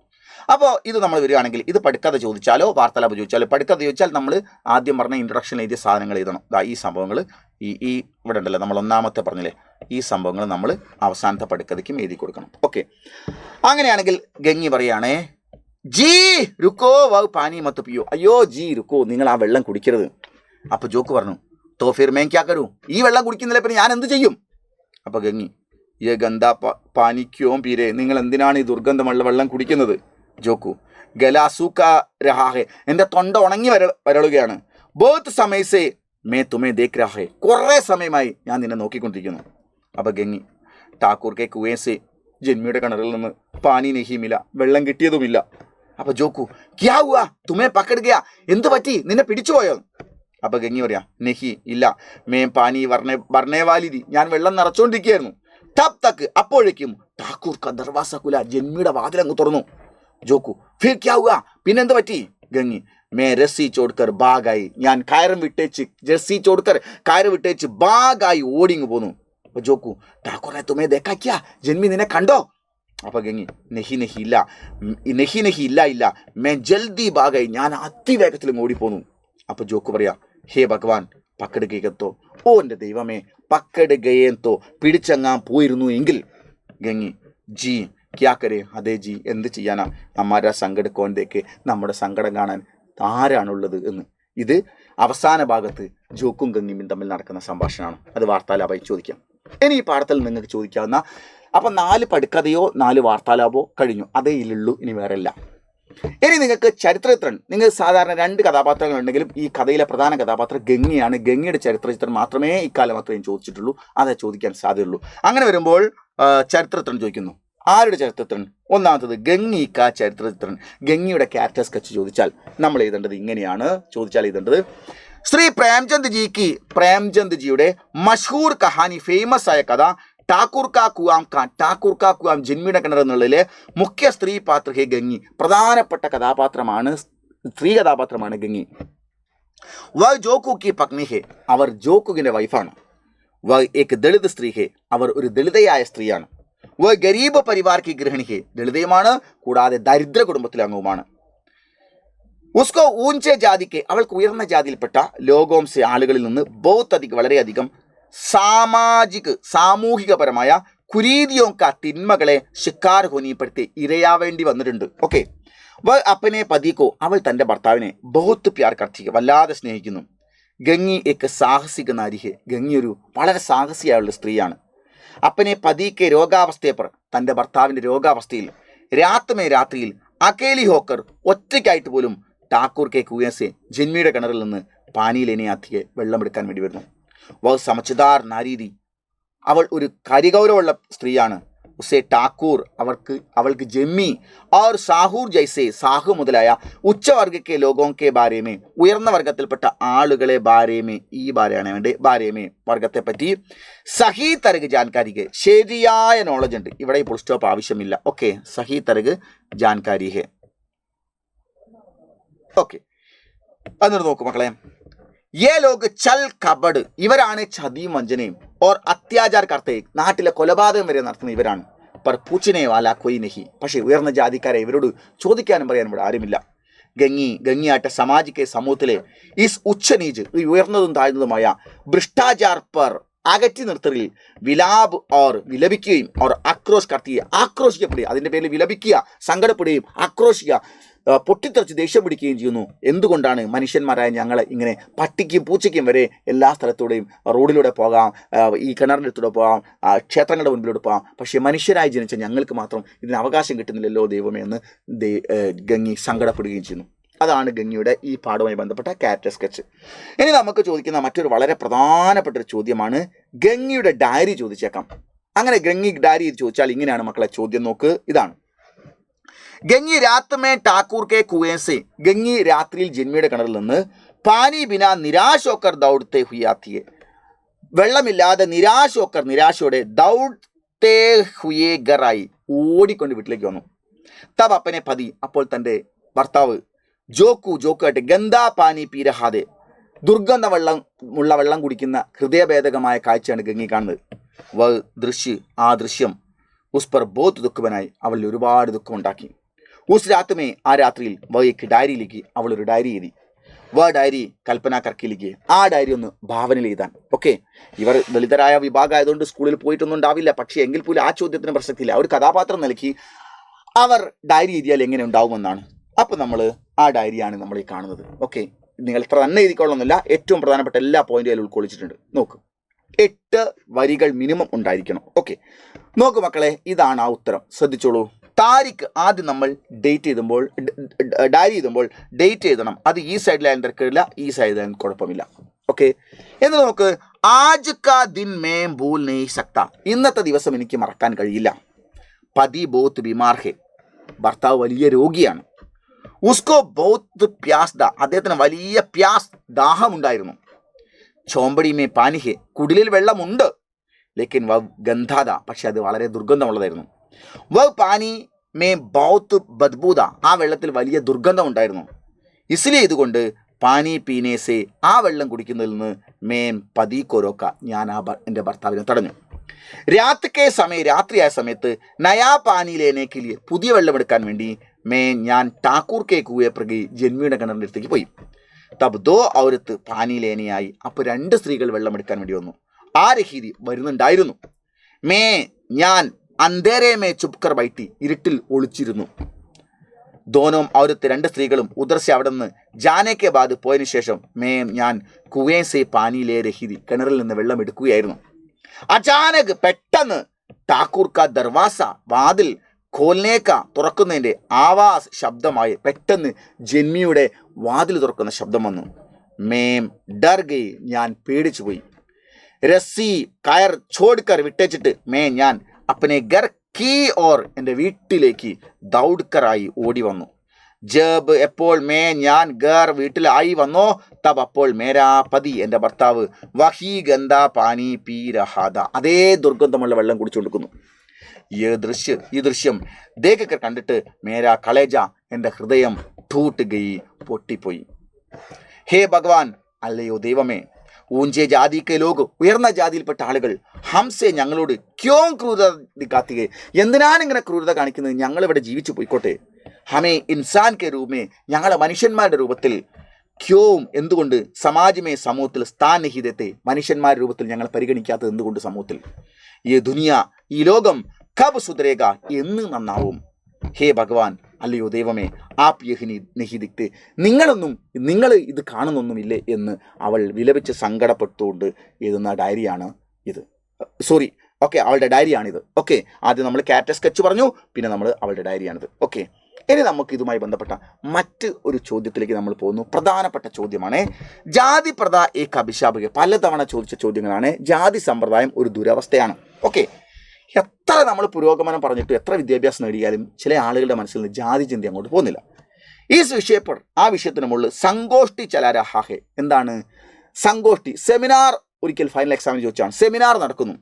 അപ്പോൾ ഇത് നമ്മൾ വരികയാണെങ്കിൽ ഇത് പടുക്കഥ ചോദിച്ചാലോ വാർത്താലാപം ചോദിച്ചാലോ, പടുക്കഥ ചോദിച്ചാൽ നമ്മൾ ആദ്യം പറഞ്ഞ ഇൻട്രൊഡക്ഷനിൽ എഴുതിയ സാധനങ്ങൾ എഴുതണം. ഈ സംഭവങ്ങൾ ഈ ഇവിടെ ഉണ്ടല്ലോ, നമ്മൾ ഒന്നാമത്തെ പറഞ്ഞില്ലേ, ഈ സംഭവങ്ങൾ നമ്മൾ അവസാനത്തെ പടുക്കഥയ്ക്കും എഴുതി കൊടുക്കണം. ഓക്കെ, അങ്ങനെയാണെങ്കിൽ ഗംഗി പറയുകയാണേ, ജി രുക്കോ വ പാനി മത്ത് പിയോ, അയ്യോ ജി രുക്കോ, നിങ്ങൾ ആ വെള്ളം കുടിക്കരുത്. അപ്പോൾ ജോക്ക് പറഞ്ഞു, തോ ഫിർ മേ ക്യാ കരൂ, ഈ വെള്ളം കുടിക്കുന്നില്ല പിന്നെ ഞാൻ എന്ത് ചെയ്യും. അപ്പോൾ ഗംഗി, യേ ഗന്ധ പാനി ക്യോ പീരേ, നിങ്ങൾ എന്തിനാണ് ഈ ദുർഗന്ധമുള്ള വെള്ളം കുടിക്കുന്നത്. ജോക്കു, ഗലാസൂക്ക രഹാഹെ, എൻ്റെ തൊണ്ട ഉണങ്ങി വരളുകയാണ്. ബോത്ത് സമയസേ മേ തുമേ ദേഖ് രഹാഹെ, കുറേ സമയമായി ഞാൻ നിന്നെ നോക്കിക്കൊണ്ടിരിക്കുന്നു. അപ്പോൾ ഗംഗി, ഠാക്കൂർ കെ കുവേസേ, ജന്മിയുടെ കിണറിൽ നിന്ന് പാനി നെഹിമില്ല, വെള്ളം കിട്ടിയതുമില്ല. അപ്പോൾ ജോക്കു, ക്യാ ഹുവാ തുമേ പക്കട് ഗയാ, എന്ത് പറ്റി, നിന്നെ പിടിച്ചുപോയോ. അപ്പോൾ ഗംഗി പറയാ, നെഹി ഇല്ല, മേ പാനി വർണേ വാലിതി, ഞാൻ വെള്ളം നിറച്ചുകൊണ്ടിരിക്കുകയായിരുന്നു. തബ് തക്ക്, അപ്പോഴേക്കും ഠാക്കൂർ ക ദർവാസ കുല, ജന്മിയുടെ വാതിലങ്ങ് തുറന്നു. ജോക്കു, ഫിർ ക്യാ ഹുവാ, പിന്നെന്ത് പറ്റി. ഗംഗി, മേ രസി ചോടുക്കർ ബാഗായി, ഞാൻ കയറ് വിട്ടേച്ച് ബാഗായി ഓടിങ്ങ് പോന്നു. അപ്പോൾ ജോക്കു, ഠാക്കൂറെ തുമേ ദേഖാ ക്യാ, ജന്മി നിന്നെ കണ്ടോ. അപ്പോൾ ഗംഗി, നെഹി ഇല്ല, മേ ജൽദി ബാഗായി, ഞാൻ അതിവേഗത്തിലും ഓടിപ്പോന്നു. അപ്പോൾ ജോക്കു പറയാ, ഹേ ഭഗവാൻ പക്കട് ഗയത്തോ, ഓ എൻ്റെ ദൈവമേ പക്കട് ഗയേന്തോ, പിടിച്ചങ്ങാൻ പോയിരുന്നു എങ്കിൽ. ഗംഗി, ജി ക്യാ കരേ, അതേ ജി എന്ത് ചെയ്യാനാ, അമ്മാരാ സങ്കട കോണ്ടേക്ക്, നമ്മുടെ സങ്കടം കാണാൻ ആരാണുള്ളത് എന്ന്. ഇത് അവസാന ഭാഗത്ത് ജോക്കും ഗംഗിയും തമ്മിൽ നടക്കുന്ന സംഭാഷണമാണ്. അത് വാർത്താലാപമായി ചോദിക്കാം. ഇനി ഈ പാഠത്തിൽ നിങ്ങൾക്ക് ചോദിക്കാവുന്ന അപ്പം 4 പടുക്കഥയോ 4 വാർത്താലാപോ കഴിഞ്ഞു, അതേ ഇല്ലുള്ളൂ, ഇനി വേറെ ഇല്ല. ഇനി നിങ്ങൾക്ക് ചരിത്രചിത്രം, നിങ്ങൾ സാധാരണ 2 കഥാപാത്രങ്ങൾ ഉണ്ടെങ്കിലും ഈ കഥയിലെ പ്രധാന കഥാപാത്രം ഗംഗിയാണ്. ഗംഗിയുടെ ചരിത്രചിത്രം മാത്രമേ ഇക്കാലം മാത്രമേ ചോദിച്ചിട്ടുള്ളൂ, അതേ ചോദിക്കാൻ സാധ്യതയുള്ളൂ. അങ്ങനെ വരുമ്പോൾ ചരിത്രചിത്രം ചോദിക്കുന്നു. ആരുടെ ചരിത്രചിത്രം? ഒന്നാമത്തത് ഗംഗി കാ ചരിത്രചിത്രം, ഗംഗിയുടെ ക്യാരക്ടർ സ്കെച്ച് ചോദിച്ചാൽ നമ്മൾ എഴുതേണ്ടത് ഇങ്ങനെയാണ്. ശ്രീ പ്രേംചന്ദ് ജിയുടെ മഷ്ഹൂർ കഹാനി, ഫേമസ് ആയ കഥ ഠാക്കൂർ കാ കുവാം, ജന്മിയുടെ കിണർ എന്നുള്ളതിലെ മുഖ്യ സ്ത്രീ പാത്ര ഹേ ഗംഗി, പ്രധാനപ്പെട്ട കഥാപാത്രമാണ്, സ്ത്രീ കഥാപാത്രമാണ് ഗംഗി. വ ജോക്കു കി പത്നി ഹേ, അവർ ജോക്കുവിൻ്റെ വൈഫാണ്. വ ഏക് ദളിത് സ്ത്രീ ഹേ, അവർ ഒരു ദളിതയായ സ്ത്രീയാണ്. വ ഗരീബ് പരിവാർ കി ഗൃഹിണി ഹേ, ദളിതയുമാണ്, കൂടാതെ ദരിദ്ര കുടുംബത്തിലെ അംഗവുമാണ്. ഉസ്കോ ഊഞ്ചെ ജാതിക്ക്, അവൾക്ക് ഉയർന്ന ജാതിയിൽപ്പെട്ട ലോകോംസെ ആളുകളിൽ നിന്ന് വളരെയധികം സാമൂഹികപരമായ കുരീതിയോങ്ക തിന്മകളെ ശിക്കാർ ഹോനിപ്പെടുത്തി ഇരയാവേണ്ടി വന്നിട്ടുണ്ട്. ഓക്കെ, വ അപ്പനെ പതിക്കോ, അവൾ തൻ്റെ ഭർത്താവിനെ ബഹുത്ത് പ്യാർ കർത്തി, വല്ലാതെ സ്നേഹിക്കുന്നു. ഗംഗി ഏക്ക് സാഹസിക നാരിഹെ, ഗംഗി ഒരു വളരെ സാഹസിയായുള്ള സ്ത്രീയാണ്. അപ്പനെ പതിക്കെ രോഗാവസ്ഥയെ തൻ്റെ ഭർത്താവിൻ്റെ രോഗാവസ്ഥയിൽ രാത്രിയിൽ അക്കേലി ഹോക്കർ, ഒറ്റയ്ക്കായിട്ട് പോലും ഠാക്കൂർ കെ കുവേസെ, ജന്മിയുടെ കിണറിൽ നിന്ന് പാനിയിലെനെ ആത്തിയെ വെള്ളമെടുക്കാൻ വേണ്ടി വരുന്നു. വ സമച്ഛദാർ നാരീതി, അവൾ ഒരു കരിഗൗരവമുള്ള സ്ത്രീയാണ്. ഉസേ ഠാക്കൂർ, അവൾക്ക് ജമ്മി और സാഹൂർ ജൈസെ, സാഹു മുതലായ ഉച്ചവർഗക്കെ ലോകോക്കെ ബാരേമേ, ഉയർന്ന വർഗത്തിൽപ്പെട്ട ആളുകളെ ബാരേമേ, ഈ ബാരയാണ് വേണ്ടത്, ബാരേമേ വർഗത്തെ പറ്റി സഹി തരക് ജാൻകാരിക്ക്, ശരിയായ നോളജ് ഉണ്ട്. ഇവിടെ ഫുൾ സ്റ്റോപ്പ് ആവശ്യമില്ല. ഓക്കെ, സഹി തരക് ജാൻകാരി ഹേ. ഓക്കെ, എന്നിട്ട് നോക്കൂ മക്കളെ, യേ ലോക് ചൽ കബഡ്, ഇവരാണ് ചതിയും വഞ്ചനയും. ഓർ അത്യാചാർ കർത്തേ, നാട്ടിലെ കൊലപാതകം വരെ നടത്തുന്ന ഇവരാണ്. പർ പൂച്ചനെ വാല കൊയ് നഹി, പക്ഷേ ഉയർന്ന ജാതിക്കാരെ ഇവരോട് ചോദിക്കാനും പറയാനും ഇവിടെ ആരുമില്ല. ഗംഗിയാട്ടെ സമാജിക്കെ സമൂഹത്തിലെ ഈസ് ഉച്ചനീജ്, ഈ ഉയർന്നതും താഴ്ന്നതുമായ ഭ്രഷ്ടാചാർ പർ അകറ്റി നിർത്തലിൽ വിലാപ് ഓർ വിലപിക്കുകയും ഓർ ആക്രോശ് കർത്തിയെ, ആക്രോശിക്കപ്പെടുക, അതിൻ്റെ പേരിൽ വിലപിക്കുക, സങ്കടപ്പെടുകയും ആക്രോശിക്കുക, പൊട്ടിത്തെറിച്ച് ദേഷ്യം പിടിക്കുകയും ചെയ്യുന്നു. എന്തുകൊണ്ടാണ് മനുഷ്യന്മാരായ ഞങ്ങളെ ഇങ്ങനെ പട്ടിക്കും പൂച്ചയ്ക്കും വരെ എല്ലാ സ്ഥലത്തൂടെയും റോഡിലൂടെ പോകാം, ഈ കിണറിൻ്റെ അടുത്തൂടെ പോകാം, ക്ഷേത്രങ്ങളുടെ മുൻപിലൂടെ പോകാം, പക്ഷേ മനുഷ്യരായി ജനിച്ച ഞങ്ങൾക്ക് മാത്രം ഇതിന് അവകാശം കിട്ടുന്നില്ലല്ലോ ദൈവമേ എന്ന് ഗംഗി സങ്കടപ്പെടുകയും ചെയ്യുന്നു. അതാണ് ഗംഗിയുടെ ഈ പാഠവുമായി ബന്ധപ്പെട്ട ക്യാരക്ടർ സ്കെച്ച്. ഇനി നമുക്ക് ചോദിക്കുന്ന മറ്റൊരു വളരെ പ്രധാനപ്പെട്ട ഒരു ചോദ്യമാണ്, ഗംഗിയുടെ ഡയറി ചോദിച്ചേക്കാം. അങ്ങനെ ഗംഗി ഡയറി ചോദിച്ചാൽ ഇങ്ങനെയാണ് മക്കളെ ചോദ്യം. നോക്ക്, ഇതാണ്. ഗംഗി രാത് മേ ഠാക്കൂർ കെ കുവേ സെ, ഗംഗി രാത്രിയിൽ ജന്മിയുടെ കിണറിൽ നിന്ന് പാനി ബിന നിരാശോക്കർ ദൗഡത്തെ ഹുയാത്തിയെ, വെള്ളമില്ലാതെ നിരാശയോടെ ദൗഡത്തെ ഹുയേ ഗറായി, ഓടിക്കൊണ്ട് വീട്ടിലേക്ക് വന്നു. തബ് അപ്പനെ പതി, അപ്പോൾ തൻ്റെ ഭർത്താവ് ജോക്കായിട്ട് ഗന്ധാ പാനി പീരഹാതെ, ദുർഗന്ധ വെള്ളം കുടിക്കുന്ന ഹൃദയഭേദകമായ കാഴ്ചയാണ് ഗംഗി കാണുന്നത്. ആ ദൃശ്യം ഉസ് ബോത്ത് ദുഃഖവനായി, അവളിൽ ഒരുപാട് ദുഃഖമുണ്ടാക്കി. ഉസ് രാത്മേ, ആ രാത്രിയിൽ വയ്ക്ക് ഡയറിയിലേക്ക് അവൾ ഒരു ഡയറി എഴുതി. ഡയറി കൽപ്പന കർക്കിലേക്ക്, ആ ഡയറി ഒന്ന് ഭാവനയിൽ എഴുതാൻ. ഓക്കെ, ഇവർ ദളിതരായ വിഭാഗമായതുകൊണ്ട് സ്കൂളിൽ പോയിട്ടൊന്നും ഉണ്ടാവില്ല, പക്ഷേ എങ്കിൽ പോലും ആ ചോദ്യത്തിന് പ്രസക്തിയില്ല. ഒരു കഥാപാത്രം നൽകി അവർ ഡയറി എഴുതിയാൽ എങ്ങനെ ഉണ്ടാവുമെന്നാണ്. അപ്പോൾ നമ്മൾ ആ ഡയറിയാണ് നമ്മൾ ഈ കാണുന്നത്. ഓക്കെ, നിങ്ങൾ ഇത്ര തന്നെ എഴുതിക്കൊള്ളുന്നില്ല, ഏറ്റവും പ്രധാനപ്പെട്ട എല്ലാ പോയിന്റും അതിൽ ഉൾക്കൊള്ളിച്ചിട്ടുണ്ട്. നോക്ക്, 8 വരികൾ മിനിമം ഉണ്ടായിരിക്കണം. ഓക്കെ, നോക്ക് മക്കളെ, ഇതാണ് ആ ഉത്തരം. ശ്രദ്ധിച്ചോളൂ. താരിഖ് ആദ്യം നമ്മൾ ഡയറി എഴുതുമ്പോൾ ഡേറ്റ് എഴുതണം. അത് ഈ സൈഡിലായാലും തിരക്കില്ല, ഈ സൈഡിലായാലും കുഴപ്പമില്ല. ഓക്കെ, എന്നിട്ട് നോക്ക്, ആജ് കാ ദിൻ മേ ഭൂൽ നഹീ സക്ത, ഇന്നത്തെ ദിവസം എനിക്ക് മറക്കാൻ കഴിയില്ല. പതി ബോത്ത് ബിമാർ ഹെ, ഭർത്താവ് വലിയ രോഗിയാണ്. ഉസ്കോ ബോത്ത് പ്യാസ് ദ, അദ്ദേഹത്തിന് വലിയ ദാഹമുണ്ടായിരുന്നു. ചോമ്പടി മേ പാനി ഹെ, കുടിലിൽ വെള്ളമുണ്ട്. ലേക്കിൻ വവ് ഗന്ധാദ, പക്ഷെ അത് വളരെ ദുർഗന്ധമുള്ളതായിരുന്നു. വവ് പാനി മേ ബൗത്ത് ബദ്ബൂദ, ആ വെള്ളത്തിൽ വലിയ ദുർഗന്ധം ഉണ്ടായിരുന്നു. ഇസ്ലിയെ ഇതുകൊണ്ട് പാനി പീനേസെ, ആ വെള്ളം കുടിക്കുന്നതിൽ നിന്ന് മേം പതി കൊരോക്ക, ഞാൻ എൻ്റെ ഭർത്താവിനെ തടഞ്ഞു. രാത്രിയായ സമയത്ത് നയാ പാനി ലേനേക്കിൽ, പുതിയ വെള്ളം എടുക്കാൻ വേണ്ടി ഞാൻ ഠാക്കൂർ കെ കുവേ പ്രകി, ജന്മിയുടെ കിണറിൻ്റെ അടുത്തേക്ക് പോയി. തബ് ദോ ഔരത്ത് പാനി ലേനയായി, അപ്പോൾ 2 സ്ത്രീകൾ വെള്ളം എടുക്കാൻ വേണ്ടി വന്നു. ആ രഹീതി വരുന്നുണ്ടായിരുന്നു. ഞാൻ അന്തേരേ മേ ചുപ്കർ ബൈട്ടി, ഇരുട്ടിൽ ഒളിച്ചിരുന്നു. ദോനോം ഔരത്ത്, 2 സ്ത്രീകളും ഉദർസെ അവിടെ നിന്ന് ജാനേക്കെ ബാദ് പോയതിനു ശേഷം ഞാൻ കുവേസെ പാനിയിലെ രഹീതി, കിണറിൽ നിന്ന് വെള്ളം എടുക്കുകയായിരുന്നു. അചാനക്, പെട്ടെന്ന് ഠാക്കൂർ കാ ദർവാസ, വാതിൽ ഖോൽനേക്ക, തുറക്കുന്നതിൻ്റെ ആവാസ് ശബ്ദമായി, പെട്ടെന്ന് ജന്മിയുടെ വാതിൽ തുറക്കുന്ന ശബ്ദം വന്നു. ഡർ ഗയി, ഞാൻ പേടിച്ചു പോയി. രസ്സി കയർ ചോടുക്കർ, വിട്ടേച്ചിട്ട് ഞാൻ അപ്പനെ ഗർ കീ ഓർ, എൻ്റെ വീട്ടിലേക്ക് ദൗഡ്കറായി ഓടി വന്നു. ജബ്, എപ്പോൾ ഞാൻ ഗർ വീട്ടിലായി വന്നോ, തബ് അപ്പോൾ മേരാ പതി, എൻ്റെ ഭർത്താവ് വഹി ഗന്ധാ പാനി പീ രഹാദ, അതേ ദുർഗന്ധമുള്ള വെള്ളം കുടിച്ചുകൊടുക്കുന്നു. ഈ ദൃശ്യം ദേഖക്കർ കണ്ടിട്ട് മേരാ കളേജ, എൻ്റെ ഹൃദയം ടൂട്ട് ഗയി, പൊട്ടിപ്പോയി. ഹേ ഭഗവാൻ, അല്ലയോ ദൈവമേ, ഊഞ്ചേ ജാതിക്കെ ലോക്, ഉയർന്ന ജാതിയിൽപ്പെട്ട ആളുകൾ, ഹംസെ, ഞങ്ങളോട് ക്യോം ക്രൂരത ദിക്കാത്തികെ, എന്തിനാണ് ഇങ്ങനെ ക്രൂരത കാണിക്കുന്നത്, ഞങ്ങളിവിടെ ജീവിച്ചു പോയിക്കോട്ടെ. ഹമേ ഇൻസാൻ കെ രൂപമേ, ഞങ്ങളെ മനുഷ്യന്മാരുടെ രൂപത്തിൽ, ക്യോം, എന്തുകൊണ്ട്, സമാജമേ, സമൂഹത്തിൽ, സ്ഥാൻ നഹിതത്തെ, മനുഷ്യന്മാരുടെ രൂപത്തിൽ ഞങ്ങൾ പരിഗണിക്കാത്തത് എന്തുകൊണ്ട് സമൂഹത്തിൽ. ഈ ദുനിയ, ഈ ലോകം, കബ് സുധരേക, എന്ന് നന്നാവും. ഹേ ഭഗവാൻ, അല്ലയോ ദൈവമേ, ആപ് യഹിനി നഹിദിക്തെ, നിങ്ങൾ ഇത് കാണുന്നൊന്നുമില്ലേ എന്ന് അവൾ വിലപിച്ച് സങ്കടപ്പെട്ടുകൊണ്ട് എഴുതുന്ന ഡയറിയാണ് ഇത്. ഓക്കെ, അവളുടെ ഡയറിയാണിത്. ഓക്കെ, ആദ്യം നമ്മൾ ക്യാരക്ടർ സ്കെച്ച് പറഞ്ഞു, പിന്നെ നമ്മൾ അവളുടെ ഡയറിയാണിത്. ഓക്കെ, ഇനി നമുക്ക് ഇതുമായി ബന്ധപ്പെട്ട മറ്റ് ഒരു ചോദ്യത്തിലേക്ക് നമ്മൾ പോകുന്നു. പ്രധാനപ്പെട്ട ചോദ്യമാണ് ജാതി പ്രഥ ഏക അഭിശാപക. പലതവണ ചോദിച്ച ചോദ്യങ്ങളാണ്. ജാതി സമ്പ്രദായം ഒരു ദുരവസ്ഥയാണ്. ഓക്കെ, എത്ര നമ്മൾ പുരോഗമനം പറഞ്ഞിട്ട് എത്ര വിദ്യാഭ്യാസം നേടിയാലും ചില ആളുകളുടെ മനസ്സിൽ നിന്ന് ജാതി ചിന്ത അങ്ങോട്ട് പോകുന്നില്ല. ഈ വിഷയപ്പോൾ ആ വിഷയത്തിന് മുകളിൽ സങ്കോഷ്ടി ചലാരഹാഹെ, എന്താണ് സങ്കോഷ്ടി? സെമിനാർ, ഒരിക്കൽ ഫൈനൽ എക്സാമിന് ചോദിച്ചാണ്. സെമിനാർ നടക്കുന്നു.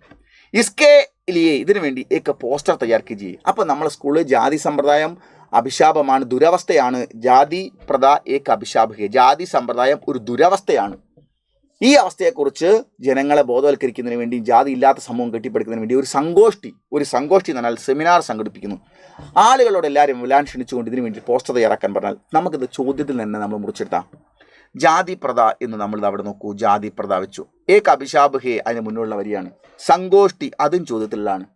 ഇസ്കേ ലിയെ, ഇതിനു വേണ്ടി ഏക പോസ്റ്റർ തയ്യാറാക്കി ചെയ്യും. അപ്പോൾ നമ്മളെ സ്കൂളിൽ ജാതി സമ്പ്രദായം അഭിശാപമാണ്, ദുരവസ്ഥയാണ്. ജാതി പ്രഥ ഏക അഭിശാപക, ജാതി സമ്പ്രദായം ഒരു ദുരവസ്ഥയാണ്. ഈ അവസ്ഥയെക്കുറിച്ച് ജനങ്ങളെ ബോധവൽക്കരിക്കുന്നതിന് വേണ്ടി, ജാതി ഇല്ലാത്ത സമൂഹം കെട്ടിപ്പടുക്കുന്നതിന് വേണ്ടി ഒരു സങ്കോഷ്ടി എന്ന് പറഞ്ഞാൽ സെമിനാർ സംഘടിപ്പിക്കുന്നു. ആളുകളോട് എല്ലാവരും വിലാൻ ക്ഷണിച്ചുകൊണ്ട് ഇതിനു വേണ്ടി പോസ്റ്റർ തയ്യാറാക്കാൻ പറഞ്ഞാൽ നമുക്കിത് ചോദ്യത്തിൽ തന്നെ നമ്മൾ മുറിച്ചെടുത്താം. ജാതി പ്രഥ എന്ന് നമ്മൾ അവിടെ നോക്കൂ, ജാതി പ്രഥ വെച്ചു. ഏക് അഭിശാപ് ഹേ അതിന് മുന്നിലുള്ള വരിയാണ്. സങ്കോഷ്ടി അതും ചോദ്യത്തിലാണ്,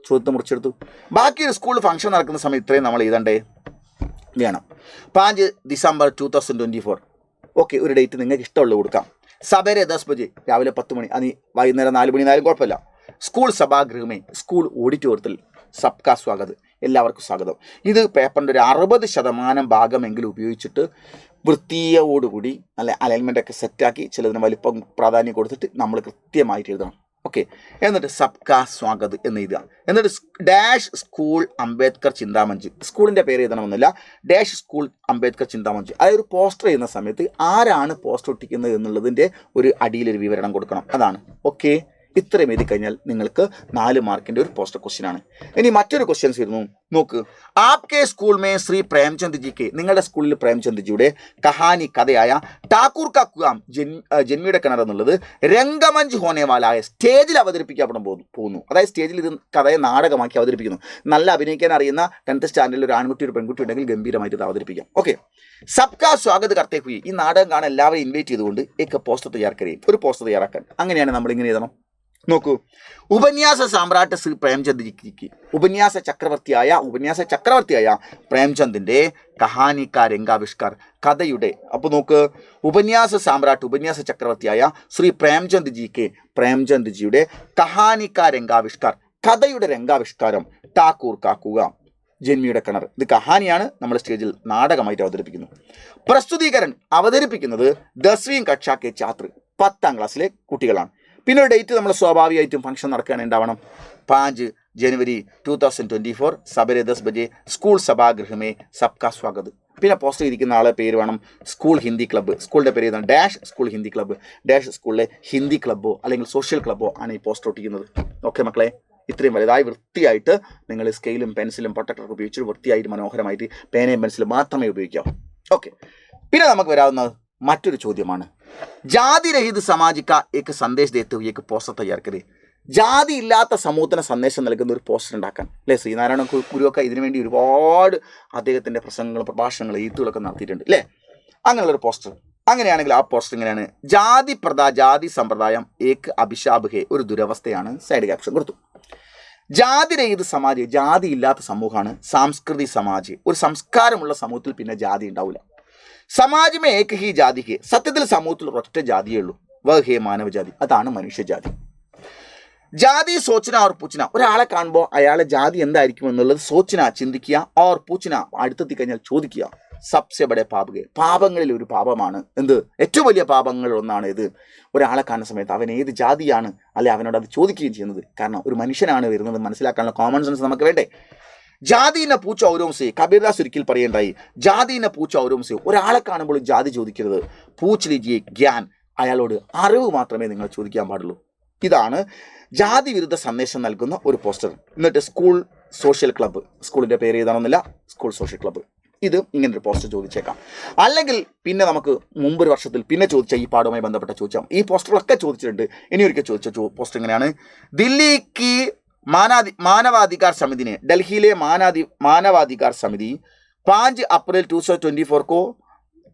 ചോദ്യത്തെ മുറിച്ചെടുത്തു. ബാക്കി ഒരു സ്കൂൾ ഫംഗ്ഷൻ നടക്കുന്ന സമയത്ത് ഇത്രയും നമ്മൾ എഴുതണ്ടേ വേണം. 5 ഡിസംബർ 2024. ഓക്കെ, ഒരു ഡേറ്റ് നിങ്ങൾക്ക് ഇഷ്ടമുള്ളത് കൊടുക്കാം. സബേരെ 10 ബജെ, രാവിലെ 10 മണി, അത് വൈകുന്നേരം 4 മണി ആയാലും കുഴപ്പമില്ല. സ്കൂൾ സഭാഗൃഹമേ, സ്കൂൾ ഓഡിറ്റോറിയത്തിൽ സബ്കാ സ്വാഗത്, എല്ലാവർക്കും സ്വാഗതം. ഇത് പേപ്പറിൻ്റെ ഒരു 60% ഭാഗമെങ്കിലും ഉപയോഗിച്ചിട്ട് വൃത്തിയോടുകൂടി നല്ല അലൈൻമെൻ്റ് ഒക്കെ സെറ്റാക്കി ചിലതിന് വലിപ്പം പ്രാധാന്യം കൊടുത്തിട്ട് നമ്മൾ കൃത്യമായിട്ട് എഴുതണം. ഓക്കെ, എന്നിട്ട് സബ്കാ സ്വാഗത് എന്ന് എഴുതുക. എന്നിട്ട് ഡാഷ് സ്കൂൾ അംബേദ്കർ ചിന്താമഞ്ച്, സ്കൂളിൻ്റെ പേര് എഴുതണമെന്നില്ല, ഡാഷ് സ്കൂൾ അംബേദ്കർ ചിന്താമഞ്ച്. അതായത് ഒരു പോസ്റ്റർ ചെയ്യുന്ന സമയത്ത് ആരാണ് പോസ്റ്റർ ഒട്ടിക്കുന്നത് എന്നുള്ളതിൻ്റെ ഒരു അടിയിലൊരു വിവരണം കൊടുക്കണം. അതാണ്. ഓക്കെ, ഇത്രയും എഴുതി കഴിഞ്ഞാൽ നിങ്ങൾക്ക് 4 മാർക്കിൻ്റെ ഒരു പോസ്റ്റർ ക്വസ്റ്റ്യൻ ആണ്. ഇനി മറ്റൊരു ക്വസ്റ്റ്യൻസ് വരുന്നു, നോക്ക്. Aapke school may Shri Premchand G K, നിങ്ങളുടെ സ്കൂളിൽ പ്രേംചന്ദ് ജിയുടെ കഹാനി കഥയായ ഠാക്കൂർ കാ കുആം ജന്മിയുടെ കിണർ എന്നുള്ളത് രംഗമഞ്ച് ഹോനേവാലായ സ്റ്റേജിൽ അവതരിപ്പിക്കപ്പെടാൻ പോകുന്നു. അതായത് സ്റ്റേജിൽ ഇത് കഥയെ നാടകമാക്കി അവതരിപ്പിക്കുന്നു. നല്ല അഭിനയിക്കാൻ അറിയുന്ന 10th സ്റ്റാൻഡേർഡിൽ ഒരു ആൺകുട്ടി ഒരു പെൺകുട്ടി ഉണ്ടെങ്കിൽ ഗംഭീരമായിട്ട് ഇത് അവതരിപ്പിക്കാം. ഓക്കെ, സബ്കാ സ്വാഗത് കർത്തേ ഹുയി, ഈ നാടകം കാണാൻ എല്ലാവരും ഇൻവൈറ്റ് ചെയ്തുകൊണ്ട് ഏക പോസ്റ്റർ തയ്യാറാക്കുകയും ഒരു പോസ്റ്റർ തയ്യാറാക്കാൻ. അങ്ങനെയാണ് നമ്മൾ ഇങ്ങനെ എഴുതണം. നോക്കൂ, ഉപന്യാസ സാമ്രാട്ട് ശ്രീ പ്രേംചന്ദ് ജിക്ക്, ഉപന്യാസ ചക്രവർത്തിയായ പ്രേംചന്ദിൻ്റെ കഹാനി കാ രംഗാവിഷ്കാർ, കഥയുടെ. അപ്പോൾ നോക്ക്, ഉപന്യാസ സാമ്രാട്ട്, ഉപന്യാസ ചക്രവർത്തിയായ ശ്രീ പ്രേംചന്ദ് ജി കെ, പ്രേംചന്ദ് ജിയുടെ കഹാനി കാ രംഗാവിഷ്കാർ, കഥയുടെ രംഗാവിഷ്കാരം. ഠാക്കൂർ കാ കുആം ജന്മിയുടെ കിണർ, ഇത് കഹാനിയാണ്, നമ്മൾ സ്റ്റേജിൽ നാടകമായിട്ട് അവതരിപ്പിക്കുന്നു. പ്രസ്തുതീകരൻ അവതരിപ്പിക്കുന്നത് 10വീം കക്ഷാ കെ ഛാത്ര, 10ാം ക്ലാസ്സിലെ കുട്ടികളാണ്. പിന്നെ ഒരു ഡേറ്റ് നമ്മൾ സ്വാഭാവികമായിട്ടും ഫംഗ്ഷൻ നടക്കുകയാണ് ഉണ്ടാവണം. 5 ജനുവരി 2024, സബരെ 10 ബജെ, സ്കൂൾ സഭാഗൃഹമേ സബ്കാ സ്വാഗത്. പിന്നെ പോസ്റ്റർ ഇരിക്കുന്ന ആളെ പേര് വേണം സ്കൂൾ ഹിന്ദി ക്ലബ്ബ്, സ്കൂളിൻ്റെ പേര് എഴുതണം dash school Hindi club, dash സ്കൂളിലെ ഹിന്ദി ക്ലബ്ബോ അല്ലെങ്കിൽ സോഷ്യൽ ക്ലബ്ബോ ആണ് ഈ പോസ്റ്റർ ഒട്ടിക്കുന്നത്. ഓക്കെ മക്കളെ, ഇത്രയും വലുതായി വൃത്തിയായിട്ട് നിങ്ങൾ സ്കെയിലും പെൻസിലും പൊട്ടക്കളൊക്കെ ഉപയോഗിച്ച് വൃത്തിയായിട്ട് മനോഹരമായിട്ട് പേനയും പെൻസിലും മാത്രമേ ഉപയോഗിക്കാവൂ. ഓക്കെ, പിന്നെ നമുക്ക് വരാവുന്നത് മറ്റൊരു ചോദ്യമാണ്. ജാതി രഹിത സമാജിക്ക ഏക്ക് സന്ദേശ് ദേത്തെ ഹുയെ ഏക്ക് പോസ്റ്റർ തയ്യാറാക്കരുത്. ജാതി ഇല്ലാത്ത സമൂഹത്തിന് സന്ദേശം നൽകുന്ന ഒരു പോസ്റ്റർ ഉണ്ടാക്കാൻ. അല്ലേ, ശ്രീനാരായണ ഗുരുവൊക്കെ ഇതിനുവേണ്ടി ഒരുപാട് അദ്ദേഹത്തിൻ്റെ പ്രസംഗങ്ങളും പ്രഭാഷണങ്ങളും എഴുത്തുകളൊക്കെ നടത്തിയിട്ടുണ്ട് അല്ലേ. അങ്ങനെയുള്ളൊരു പോസ്റ്റർ. അങ്ങനെയാണെങ്കിൽ ആ പോസ്റ്റർ ഇങ്ങനെയാണ്: ജാതി പ്രഥ, ജാതി സമ്പ്രദായം ഏക്ക് അഭിശാപ് ഹേ, ഒരു ദുരവസ്ഥയാണ്. സൈഡ് ക്യാപ്ഷൻ കൊടുത്തു. ജാതി രഹിത സമാജ്, ജാതി ഇല്ലാത്ത സമൂഹമാണ്. സാംസ്കൃതിക സമാജ്, ഒരു സംസ്കാരമുള്ള സമൂഹത്തിൽ പിന്നെ ജാതി ഉണ്ടാവില്ല. സമാജമേ ഏക ഹി ജാതി ഹേ, സത്യത്തിൽ സമൂഹത്തിൽ ഒറ്റ ജാതിയേ ഉള്ളൂ. വ ഹേ മാനവജാതി, അതാണ് മനുഷ്യജാതി. ജാതി സോച്ചന ഓർ പൂച്ചന, ഒരാളെ കാണുമ്പോൾ അയാളെ ജാതി എന്തായിരിക്കും എന്നുള്ളത് സോച്ചന ചിന്തിക്കുക, ഓർ പൂച്ചന അടുത്തെത്തി കഴിഞ്ഞാൽ ചോദിക്കുക. സബ്സെ ബഡെ പാപകെ, പാപങ്ങളിൽ ഒരു പാപമാണ് എന്ത്, ഏറ്റവും വലിയ പാപങ്ങളിൽ ഒന്നാണ് ഇത്. ഒരാളെ കാണുന്ന സമയത്ത് അവൻ ഏത് ജാതിയാണ് അല്ലെ അവനോട് അത് ചോദിക്കുകയും ചെയ്യുന്നത്. കാരണം ഒരു മനുഷ്യനാണ് വരുന്നത്, മനസ്സിലാക്കാനുള്ള കോമൺ സെൻസ് നമുക്ക് വേണ്ടേ. ജാതിനെ പൂച്ച ഔരോംസേ, കബീർദാസ് ഒരിക്കൽ പറയേണ്ടായി, ജാതിനെ പൂച്ച ഔരോംസേ, ഒരാളെ കാണുമ്പോൾ ജാതി ചോദിക്കരുത്. പൂച്ച് ലിജിയെ ഗ്യാൻ, അയാളോട് അറിവ് മാത്രമേ നിങ്ങൾ ചോദിക്കാൻ പാടുള്ളൂ. ഇതാണ് ജാതി വിരുദ്ധ സന്ദേശം നൽകുന്ന ഒരു പോസ്റ്റർ. എന്നിട്ട് സ്കൂൾ സോഷ്യൽ ക്ലബ്ബ്, സ്കൂളിൻ്റെ പേര് എഴുതണമെന്നില്ല, സ്കൂൾ സോഷ്യൽ ക്ലബ്ബ്. ഇത് ഇങ്ങനൊരു പോസ്റ്റർ ചോദിച്ചേക്കാം. അല്ലെങ്കിൽ പിന്നെ നമുക്ക് മുമ്പൊരു വർഷത്തിൽ പിന്നെ ചോദിച്ച ഈ പാഠവുമായി ബന്ധപ്പെട്ട ചോദിച്ചാൽ ഈ പോസ്റ്ററുകളൊക്കെ ചോദിച്ചിട്ടുണ്ട്. ഇനി ഒരിക്കൽ ചോദിച്ച പോസ്റ്റർ ഇങ്ങനെയാണ്: ദില്ലിക്ക് മാനവാധികാർ സമിതി ने ഡൽഹിയിലെ മാനവാധികാർ സമിതി 5 അപ്രിൽ 2024 को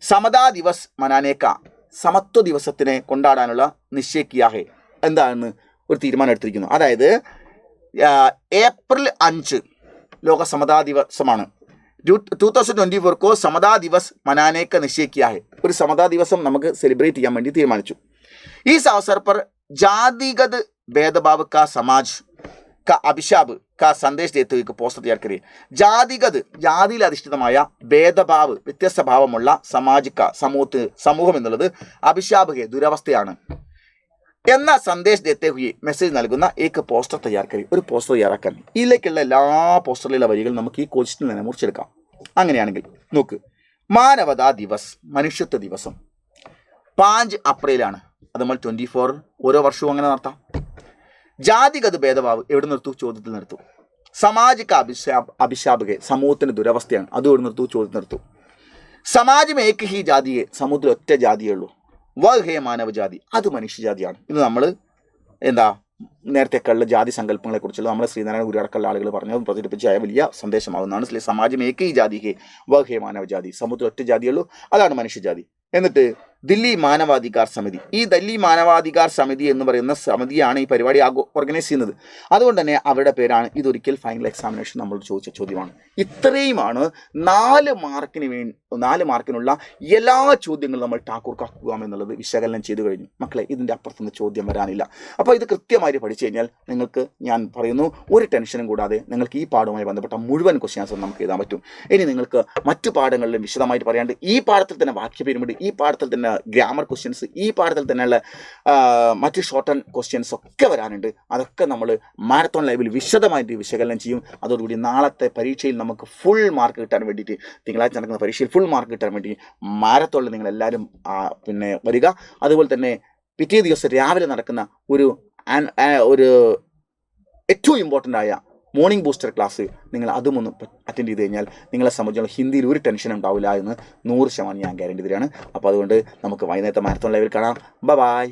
സമതാ ദിവസ് മനാനെ കാ, സമത്വ ദിവസത്തിനെ കൊണ്ടാടാനുള്ള നിശ്ചയിക്കിയ ഹേ, എന്താണെന്ന് ഒരു തീരുമാനം എടുത്തിരിക്കുന്നു. അതായത് ഏപ്രിൽ 5 ലോക സമതാ ദിവസമാണ്. 2024 को സമതാ ദിവസ് മനാനെ കാ നിശ്ചയിക്കിയ ഹേ, ഒരു സമതാ ദിവസം നമുക്ക് സെലിബ്രേറ്റ് ചെയ്യാൻ വേണ്ടി തീരുമാനിച്ചു. इस अवसर पर जातिगत भेदभाव का समाज का अभिशाप का संदेश देते हुए പോസ്റ്റർ തയ്യാർ കരി. ജാതിഗത്, ജാതിയിൽ അധിഷ്ഠിതമായ ഭേദഭാവ്, വ്യത്യസ്ത ഭാവമുള്ള സമാജിക്ക, സമൂഹം എന്നുള്ളത് അഭിശാപ് ഹേ, ദുരവസ്ഥയാണ് എന്ന സന്ദേശ് ദേത്തെ ഹുയെ, മെസ്സേജ് നൽകുന്ന ഏക്ക് പോസ്റ്റർ തയ്യാർ കരി. ഒരു പോസ്റ്റർ തയ്യാറാക്കാൻ ഇതിലേക്കുള്ള എല്ലാ പോസ്റ്ററിലുള്ള വരികൾ നമുക്ക് ഈ ക്വസ്റ്റ്യനിൽ തന്നെ മുറിച്ചെടുക്കാം. അങ്ങനെയാണെങ്കിൽ നോക്ക്, മാനവതാ ദിവസ്, മനുഷ്യത്വ ദിവസം 5 അപ്രിലാണ്. അത് നമ്മൾ 24 ഓരോ വർഷവും അങ്ങനെ നടത്താം. ജാതിഗത് ഭേദഭാവ് എവിടെ നിർത്തൂ? ചോദ്യത്തിൽ നിർത്തൂ. സമാജിക അഭിശാപ് ഹേ, സമൂഹത്തിന് ദുരവസ്ഥയാണ്, അത് എവിടെ നിർത്തൂ? ചോദ്യത്തിൽ നിർത്തൂ. സമാജം ഏക ഹി ജാതിയെ, സമൂഹത്തിൽ ഒറ്റ ജാതിയേ ഉള്ളൂ. വഹേ മാനവജാതി, അത് മനുഷ്യജാതിയാണ്. ഇത് നമ്മൾ നേരത്തെക്കുള്ള ജാതി സങ്കല്പങ്ങളെക്കുറിച്ചുള്ള നമ്മുടെ ശ്രീനാരായണ ഗുരു അടക്കമുള്ള ആളുകൾ പറഞ്ഞത് പ്രചരിപ്പിച്ചായ വലിയ സന്ദേശമാകുന്നതാണ്. സമാജം ഏക ഈ ജാതി ഹേ വഹേ മാനവജാതി, സമുദ്രം ഒറ്റ ജാതിയുള്ളൂ, അതാണ് മനുഷ്യജാതി. എന്നിട്ട് ദില്ലി മാനവാധികാർ സമിതി, ഈ ദില്ലി മാനവാധികാർ സമിതി എന്ന് പറയുന്ന സമിതിയാണ് ഈ പരിപാടി ഓർഗനൈസ് ചെയ്യുന്നത്. അതുകൊണ്ട് തന്നെ അവരുടെ പേരാണ്. ഇതൊരിക്കൽ ഫൈനൽ എക്സാമിനേഷൻ നമ്മൾ ചോദിച്ച ചോദ്യമാണ്. ഇത്രയുമാണ് 4 മാർക്കിനുള്ള എല്ലാ ചോദ്യങ്ങളും നമ്മൾ ടാക്കൂർക്കാക്കുക എന്നുള്ളത് വിശകലനം ചെയ്തു കഴിഞ്ഞു. മക്കളെ, ഇതിൻ്റെ അപ്പുറത്തുനിന്ന് ചോദ്യം വരാനില്ല. അപ്പോൾ ഇത് കൃത്യമായി പഠിച്ചു കഴിഞ്ഞാൽ നിങ്ങൾക്ക് ഞാൻ പറയുന്നു, ഒരു ടെൻഷനും കൂടാതെ നിങ്ങൾക്ക് ഈ പാഠവുമായി ബന്ധപ്പെട്ട മുഴുവൻ ക്വസ്റ്റ്യൻസും നമുക്ക് എഴുതാൻ പറ്റും. ഇനി നിങ്ങൾക്ക് മറ്റു പാഠങ്ങളിലും വിശദമായിട്ട് പറയാണ്ട് ഈ പാഠത്തിൽ തന്നെ വാക്യ പിരമിഡ്, ഈ പാഠത്തിൽ തന്നെ ഗ്രാമർ ക്വസ്റ്റ്യൻസ്, ഈ പാഠത്തിൽ തന്നെയുള്ള മറ്റ് ഷോർട്ട് ആൻഡ് ക്വസ്റ്റ്യൻസ് ഒക്കെ വരാനുണ്ട്. അതൊക്കെ നമ്മൾ മാരത്തോൺ ലൈവിൽ വിശദമായിട്ട് വിശകലനം ചെയ്യും. അതോടുകൂടി നാളത്തെ പരീക്ഷയിൽ നമുക്ക് ഫുൾ മാർക്ക് കിട്ടാൻ വേണ്ടിയിട്ട്, തിങ്കളാഴ്ച നടക്കുന്ന പരീക്ഷയിൽ ഫുൾ മാർക്ക് കിട്ടാൻ വേണ്ടി മാരത്തോണിൽ നിങ്ങളെല്ലാവരും വരിക. അതുപോലെ തന്നെ പിറ്റേ ദിവസം രാവിലെ നടക്കുന്ന ഒരു ഏറ്റവും ഇമ്പോർട്ടൻ്റ് ആയ മോർണിംഗ് ബൂസ്റ്റർ ക്ലാസ് നിങ്ങൾ അതും ഒന്ന് അറ്റൻഡ് ചെയ്ത് കഴിഞ്ഞാൽ നിങ്ങളെ സംബന്ധിച്ചുള്ള ഹിന്ദിയിൽ ഒരു ടെൻഷൻ ഉണ്ടാവില്ല എന്ന് 100% ഞാൻ ഗ്യാരണ്ടി തരികയാണ്. അപ്പോൾ അതുകൊണ്ട് നമുക്ക് വൈകുന്നേരത്തെ മാരത്തോൺ ലൈവിൽ കാണാം. ബൈ.